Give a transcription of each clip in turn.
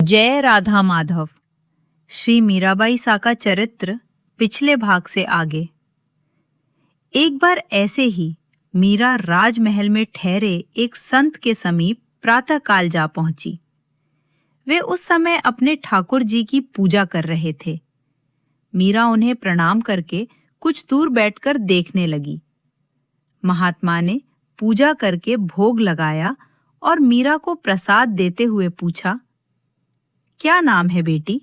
जय राधा माधव। श्री मीराबाई सा का चरित्र पिछले भाग से आगे। एक बार ऐसे ही मीरा राजमहल में ठहरे एक संत के समीप प्रातःकाल जा पहुंची। वे उस समय अपने ठाकुर जी की पूजा कर रहे थे। मीरा उन्हें प्रणाम करके कुछ दूर बैठकर देखने लगी। महात्मा ने पूजा करके भोग लगाया और मीरा को प्रसाद देते हुए पूछा, क्या नाम है बेटी?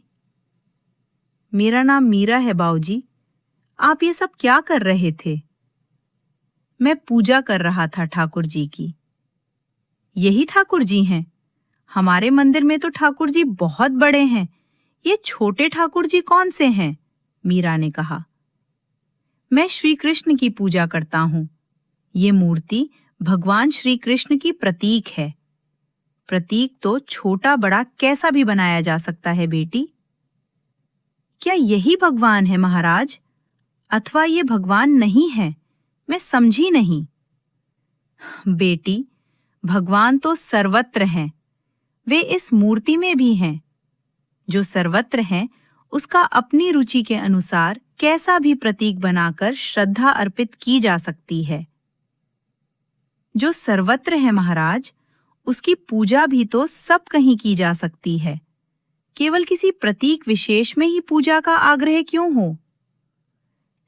मेरा नाम मीरा है बाऊजी। आप ये सब क्या कर रहे थे? मैं पूजा कर रहा था ठाकुर जी की। यही ठाकुर जी हैं? हमारे मंदिर में तो ठाकुर जी बहुत बड़े हैं। ये छोटे ठाकुर जी कौन से हैं? मीरा ने कहा। मैं श्री कृष्ण की पूजा करता हूँ। ये मूर्ति भगवान श्री कृष्ण की प्रतीक है। प्रतीक तो छोटा बड़ा कैसा भी बनाया जा सकता है बेटी। क्या यही भगवान है महाराज? अथवा ये भगवान नहीं है? मैं समझी नहीं। बेटी, भगवान तो सर्वत्र हैं। वे इस मूर्ति में भी हैं। जो सर्वत्र हैं, उसका अपनी रुचि के अनुसार कैसा भी प्रतीक बनाकर श्रद्धा अर्पित की जा सकती है। जो सर्वत्र है महाराज, उसकी पूजा भी तो सब कहीं की जा सकती है। केवल किसी प्रतीक विशेष में ही पूजा का आग्रह क्यों हो?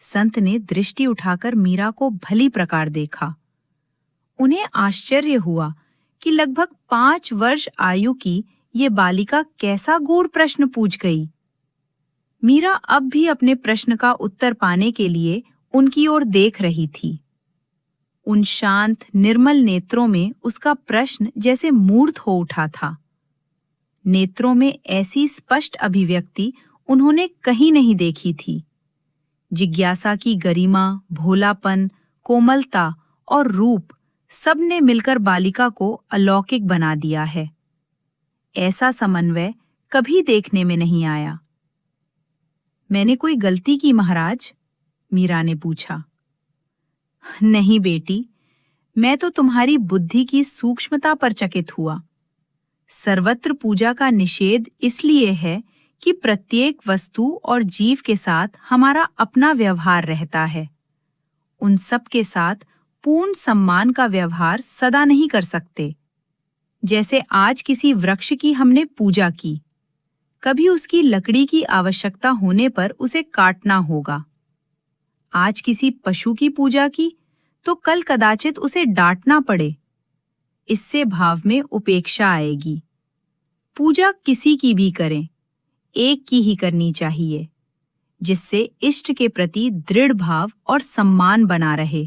संत ने दृष्टि उठाकर मीरा को भली प्रकार देखा। उन्हें आश्चर्य हुआ कि लगभग 5 वर्ष आयु की ये बालिका कैसा गूढ़ प्रश्न पूछ गई। मीरा अब भी अपने प्रश्न का उत्तर पाने के लिए उनकी ओर देख रही थी। उन शांत निर्मल नेत्रों में उसका प्रश्न जैसे मूर्त हो उठा था। नेत्रों में ऐसी स्पष्ट अभिव्यक्ति उन्होंने कहीं नहीं देखी थी। जिज्ञासा की गरिमा, भोलापन, कोमलता और रूप सब ने मिलकर बालिका को अलौकिक बना दिया है। ऐसा समन्वय कभी देखने में नहीं आया। मैंने कोई गलती की महाराज? मीरा ने पूछा। नहीं बेटी, मैं तो तुम्हारी बुद्धि की सूक्ष्मता पर चकित हुआ। सर्वत्र पूजा का निषेध इसलिए है कि प्रत्येक वस्तु और जीव के साथ हमारा अपना व्यवहार रहता है। उन सब के साथ पूर्ण सम्मान का व्यवहार सदा नहीं कर सकते। जैसे आज किसी वृक्ष की हमने पूजा की, कभी उसकी लकड़ी की आवश्यकता होने पर उसे काटना होगा। आज किसी पशु की पूजा की तो कल कदाचित उसे डांटना पड़े। इससे भाव में उपेक्षा आएगी। पूजा किसी की भी करें, एक की ही करनी चाहिए, जिससे इष्ट के प्रति दृढ़ भाव और सम्मान बना रहे।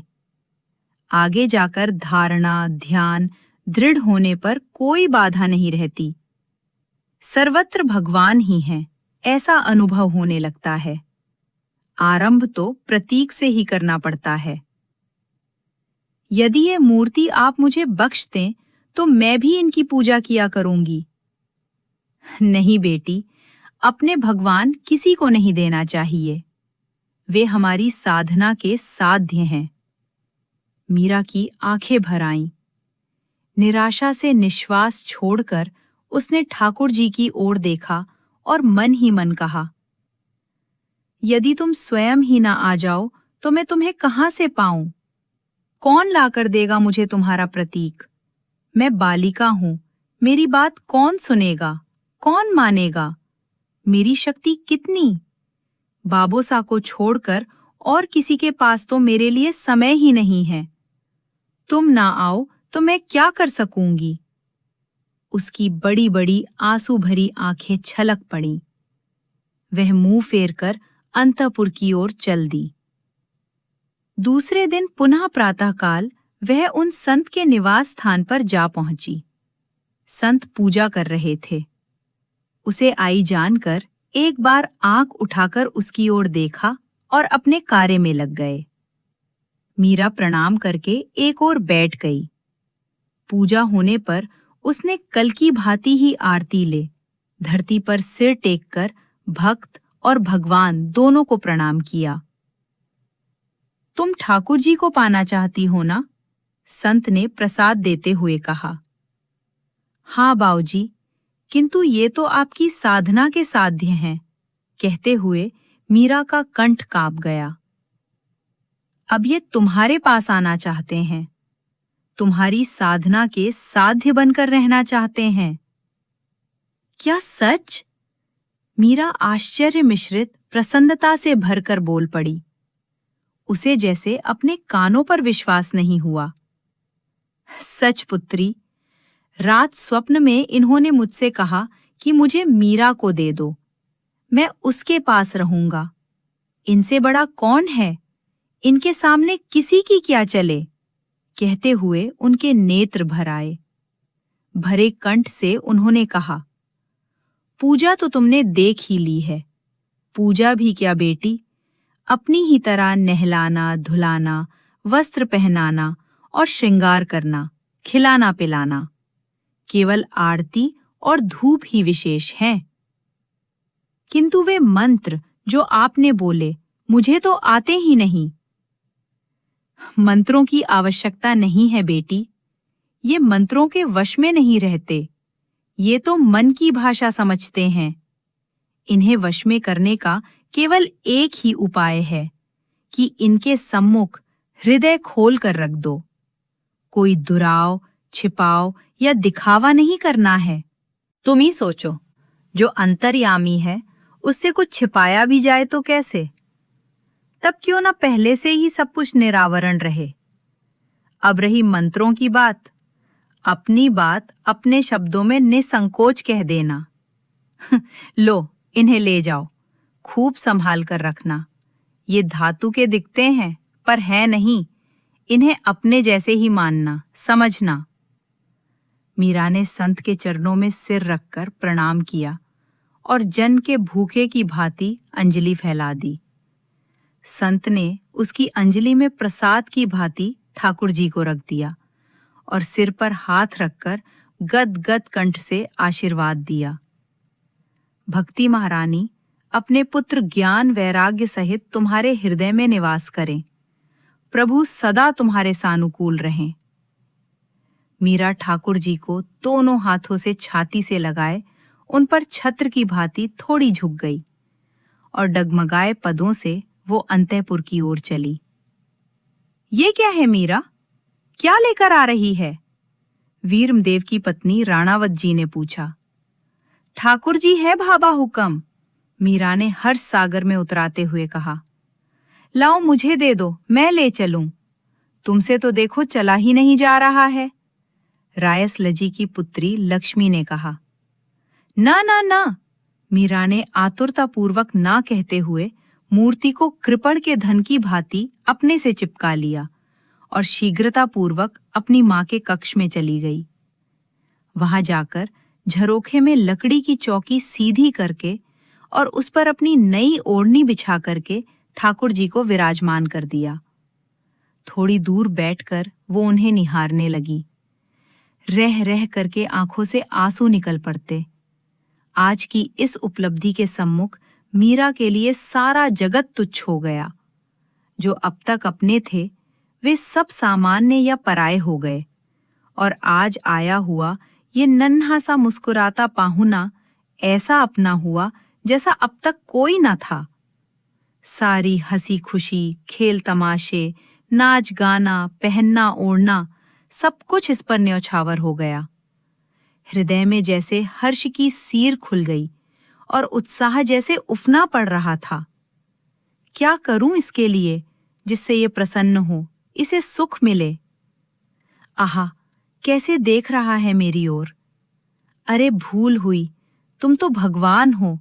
आगे जाकर धारणा, ध्यान दृढ़ होने पर कोई बाधा नहीं रहती। सर्वत्र भगवान ही हैं, ऐसा अनुभव होने लगता है। आरंभ तो प्रतीक से ही करना पड़ता है। यदि ये मूर्ति आप मुझे बख्श दें तो मैं भी इनकी पूजा किया करूंगी। नहीं बेटी, अपने भगवान किसी को नहीं देना चाहिए। वे हमारी साधना के साध्य हैं। मीरा की आंखें भर आईं। निराशा से निश्वास छोड़कर उसने ठाकुर जी की ओर देखा और मन ही मन कहा, यदि तुम स्वयं ही ना आ जाओ तो मैं तुम्हें कहाँ से पाऊं? कौन लाकर देगा मुझे तुम्हारा प्रतीक? मैं बालिका हूं, मेरी बात कौन सुनेगा, कौन मानेगा? मेरी शक्ति कितनी? बाबोसा को छोड़कर और किसी के पास तो मेरे लिए समय ही नहीं है। तुम ना आओ तो मैं क्या कर सकूंगी? उसकी बड़ी बड़ी आंसू भरी आंखें छलक पड़ीं। वह मुंह फेरकर अंतःपुर की ओर चल दी। दूसरे दिन पुनः प्रातःकाल वह उन संत के निवास स्थान पर जा पहुंची। संत पूजा कर रहे थे। उसे आई जानकर एक बार आंख उठाकर उसकी ओर देखा और अपने कार्य में लग गए। मीरा प्रणाम करके एक ओर बैठ गई। पूजा होने पर उसने कल की भांति ही आरती ले धरती पर सिर टेककर भक्त और भगवान दोनों को प्रणाम किया। तुम ठाकुर जी को पाना चाहती हो ना? संत ने प्रसाद देते हुए कहा। हाँ बाऊजी, किंतु ये तो आपकी साधना के साध्य हैं, कहते हुए मीरा का कंठ कांप गया। अब ये तुम्हारे पास आना चाहते हैं, तुम्हारी साधना के साध्य बनकर रहना चाहते हैं। क्या सच? मीरा आश्चर्य मिश्रित प्रसन्नता से भरकर बोल पड़ी। उसे जैसे अपने कानों पर विश्वास नहीं हुआ। सच पुत्री, रात स्वप्न में इन्होंने मुझसे कहा कि मुझे मीरा को दे दो, मैं उसके पास रहूंगा। इनसे बड़ा कौन है, इनके सामने किसी की क्या चले, कहते हुए उनके नेत्र भर आए। भरे कंठ से उन्होंने कहा, पूजा तो तुमने देख ही ली है। पूजा भी क्या बेटी, अपनी ही तरह नहलाना, धुलाना, वस्त्र पहनाना और श्रृंगार करना, खिलाना पिलाना, केवल आरती और धूप ही विशेष हैं। किंतु वे मंत्र जो आपने बोले मुझे तो आते ही नहीं। मंत्रों की आवश्यकता नहीं है बेटी, ये मंत्रों के वश में नहीं रहते, ये तो मन की भाषा समझते हैं। इन्हें वश में करने का केवल एक ही उपाय है कि इनके सम्मुख हृदय खोल कर रख दो। कोई दुराव, छिपाव या दिखावा नहीं करना है। तुम ही सोचो, जो अंतर्यामी है उससे कुछ छिपाया भी जाए तो कैसे? तब क्यों ना पहले से ही सब कुछ निरावरण रहे। अब रही मंत्रों की बात, अपनी बात अपने शब्दों में निसंकोच कह देना। लो, इन्हें ले जाओ, खूब संभाल कर रखना। ये धातु के दिखते हैं पर है नहीं, इन्हें अपने जैसे ही मानना, समझना। मीरा ने संत के चरणों में सिर रखकर प्रणाम किया और जन के भूखे की भांति अंजलि फैला दी। संत ने उसकी अंजलि में प्रसाद की भांति ठाकुर जी को रख दिया और सिर पर हाथ रखकर गद-गद कंठ से आशीर्वाद दिया। भक्ति महारानी अपने पुत्र ज्ञान वैराग्य सहित तुम्हारे हृदय में निवास करें। प्रभु सदा तुम्हारे सानुकूल रहें। मीरा ठाकुर जी को दोनों हाथों से छाती से लगाए उन पर छत्र की भांति थोड़ी झुक गई और डगमगाए पदों से वो अंतःपुर की ओर चली। ये क्या है मीरा, क्या लेकर आ रही है? वीरमदेव की पत्नी राणावत जी ने पूछा। ठाकुर जी है भाबा हुक्म, मीरा ने हर्ष सागर में उतराते हुए कहा। लाओ मुझे दे दो, मैं ले चलूं। तुमसे तो देखो चला ही नहीं जा रहा है। रायस लजी की पुत्री लक्ष्मी ने कहा। ना ना ना, मीरा ने आतुरतापूर्वक ना कहते हुए मूर्ति को कृपण के धन की भांति अपने से चिपका लिया और शीघ्रतापूर्वक अपनी मां के कक्ष में चली गई। वहां जाकर झरोखे में लकड़ी की चौकी सीधी करके और उस पर अपनी नई ओढ़नी बिछा करके ठाकुर जी को विराजमान कर दिया। थोड़ी दूर बैठकर वो उन्हें निहारने लगी। रह रह करके आंखों से आंसू निकल पड़ते। आज की इस उपलब्धि के सम्मुख मीरा के लिए सारा जगत तुच्छ हो गया। जो अब तक अपने थे वे सब सामान्य या पराये हो गए और आज आया हुआ ये नन्हा सा मुस्कुराता पाहुना ऐसा अपना हुआ जैसा अब तक कोई न था। सारी हंसी खुशी, खेल तमाशे, नाच गाना, पहनना ओढ़ना सब कुछ इस पर न्यौछावर हो गया। हृदय में जैसे हर्ष की सीर खुल गई और उत्साह जैसे उफना पड़ रहा था। क्या करूं इसके लिए जिससे ये प्रसन्न हो, इसे सुख मिले। आहा, कैसे देख रहा है मेरी ओर। अरे भूल हुई, तुम तो भगवान हो।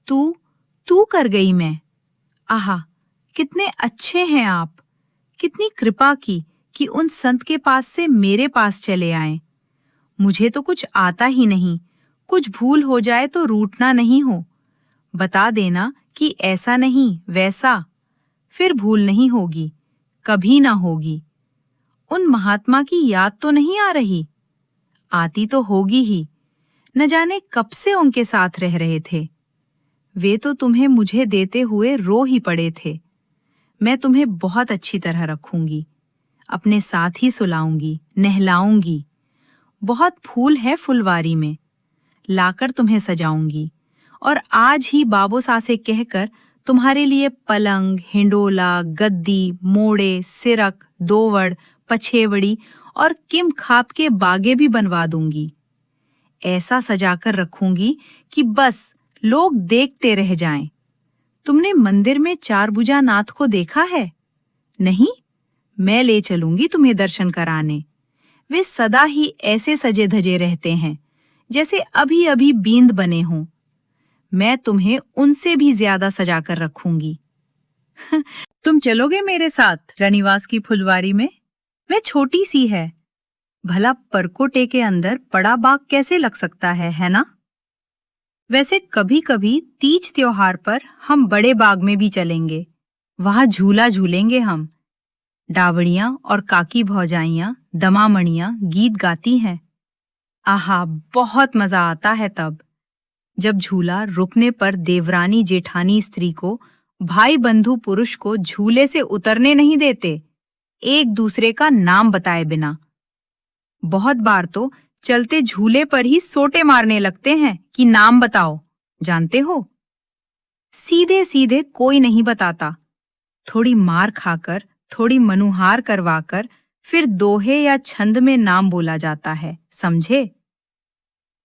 तू कर गई मैं। आहा, कितने अच्छे हैं आप। कितनी कृपा की कि उन संत के पास से मेरे पास चले आए। मुझे तो कुछ आता ही नहीं, कुछ भूल हो जाए तो रूठना नहीं हो। बता देना कि ऐसा नहीं वैसा, फिर भूल नहीं होगी, कभी ना होगी। उन महात्मा की याद तो नहीं आ रही? आती तो होगी ही, न जाने कब से उनके साथ रह रहे थे। वे तो तुम्हें मुझे देते हुए रो ही पड़े थे। मैं तुम्हें बहुत अच्छी तरह रखूंगी, अपने साथ ही सुलाऊंगी, नहलाऊंगी। बहुत फूल है फुलवारी में, लाकर तुम्हें सजाऊंगी और आज ही बाबोसा से कहकर तुम्हारे लिए पलंग, हिंडोला, गद्दी, मोड़े, सिरक, दोवड़, पछेवड़ी और किम खाप के बागे भी बनवा दूंगी। ऐसा सजाकर रखूंगी कि बस लोग देखते रह जाएं। तुमने मंदिर में चारभुजा नाथ को देखा है? नहीं? मैं ले चलूंगी तुम्हें दर्शन कराने। वे सदा ही ऐसे सजे धजे रहते हैं जैसे अभी अभी बींद बने हों। मैं तुम्हें उनसे भी ज्यादा सजाकर रखूंगी। तुम चलोगे मेरे साथ रनिवास की फुलवारी में? वह छोटी सी है। भला परकोटे के अंदर बड़ा बाग कैसे लग सकता है ना? वैसे कभी कभी तीज त्योहार पर हम बड़े बाग में भी चलेंगे। वहां झूला झूलेंगे हम। डावड़ियां और काकी भौजाइयां, दमामणियां गीत गाती हैं। आहा, बहुत मजा आता है तब जब झूला रुकने पर देवरानी जेठानी स्त्री को भाई बंधु पुरुष को झूले से उतरने नहीं देते, एक दूसरे का नाम बताए बिना। बहुत बार तो चलते झूले पर ही सोटे मारने लगते हैं कि नाम बताओ, जानते हो? सीधे सीधे कोई नहीं बताता। थोड़ी मार खाकर, थोड़ी मनुहार करवाकर फिर दोहे या छंद में नाम बोला जाता है, समझे?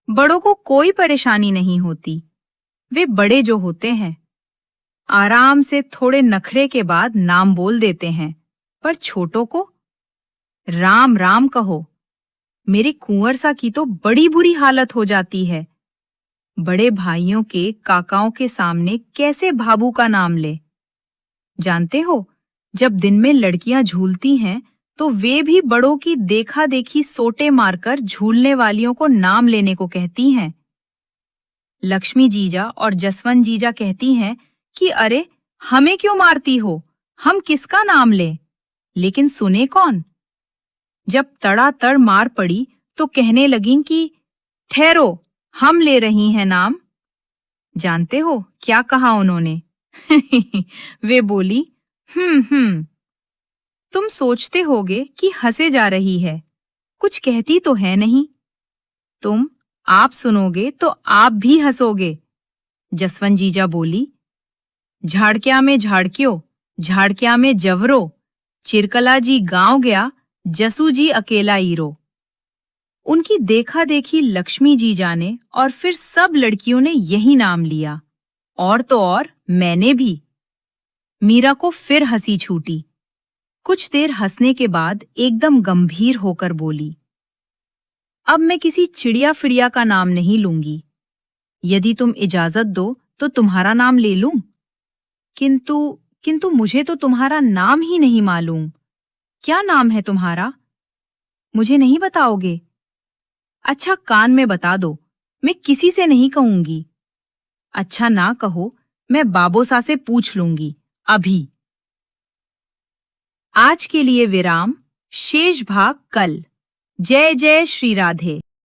बड़ों को कोई परेशानी नहीं होती। वे बड़े जो होते हैं आराम से थोड़े नखरे के बाद नाम बोल देते हैं, पर छोटों को राम राम कहो। मेरे कुंवर सा की तो बड़ी बुरी हालत हो जाती है। बड़े भाइयों के, काकाओं के सामने कैसे भाबू का नाम ले। जानते हो, जब दिन में लड़कियां झूलती हैं तो वे भी बड़ों की देखा देखी सोटे मारकर झूलने वालियों को नाम लेने को कहती हैं। लक्ष्मी जीजा और जसवंत जीजा कहती हैं कि अरे, हमें क्यों मारती हो, हम किसका नाम लें? लेकिन सुने कौन? जब तड़ातड़ मार पड़ी तो कहने लगीं कि ठहरो, हम ले रही हैं नाम। जानते हो क्या कहा उन्होंने? वे बोली, तुम सोचते होगे कि हंसे जा रही है, कुछ कहती तो है नहीं। आप सुनोगे तो आप भी हंसोगे। जसवंत जीजा बोली, झाड़क्या में झाड़क्यो, झाड़क्या में जवरो, चिरकला जी गांव गया, जसू जी अकेला ईरो। उनकी देखा देखी लक्ष्मी जी जाने और फिर सब लड़कियों ने यही नाम लिया, और तो और मैंने भी। मीरा को फिर हंसी छूटी। कुछ देर हंसने के बाद एकदम गंभीर होकर बोली, अब मैं किसी चिड़िया फिड़िया का नाम नहीं लूंगी। यदि तुम इजाजत दो तो तुम्हारा नाम ले लूं। किंतु मुझे तो तुम्हारा नाम ही नहीं मालूम। क्या नाम है तुम्हारा? मुझे नहीं बताओगे? अच्छा, कान में बता दो, मैं किसी से नहीं कहूंगी। अच्छा ना कहो, मैं बाबोसा से पूछ लूंगी अभी। आज के लिए विराम, शेष भाग कल। जय जय श्री राधे।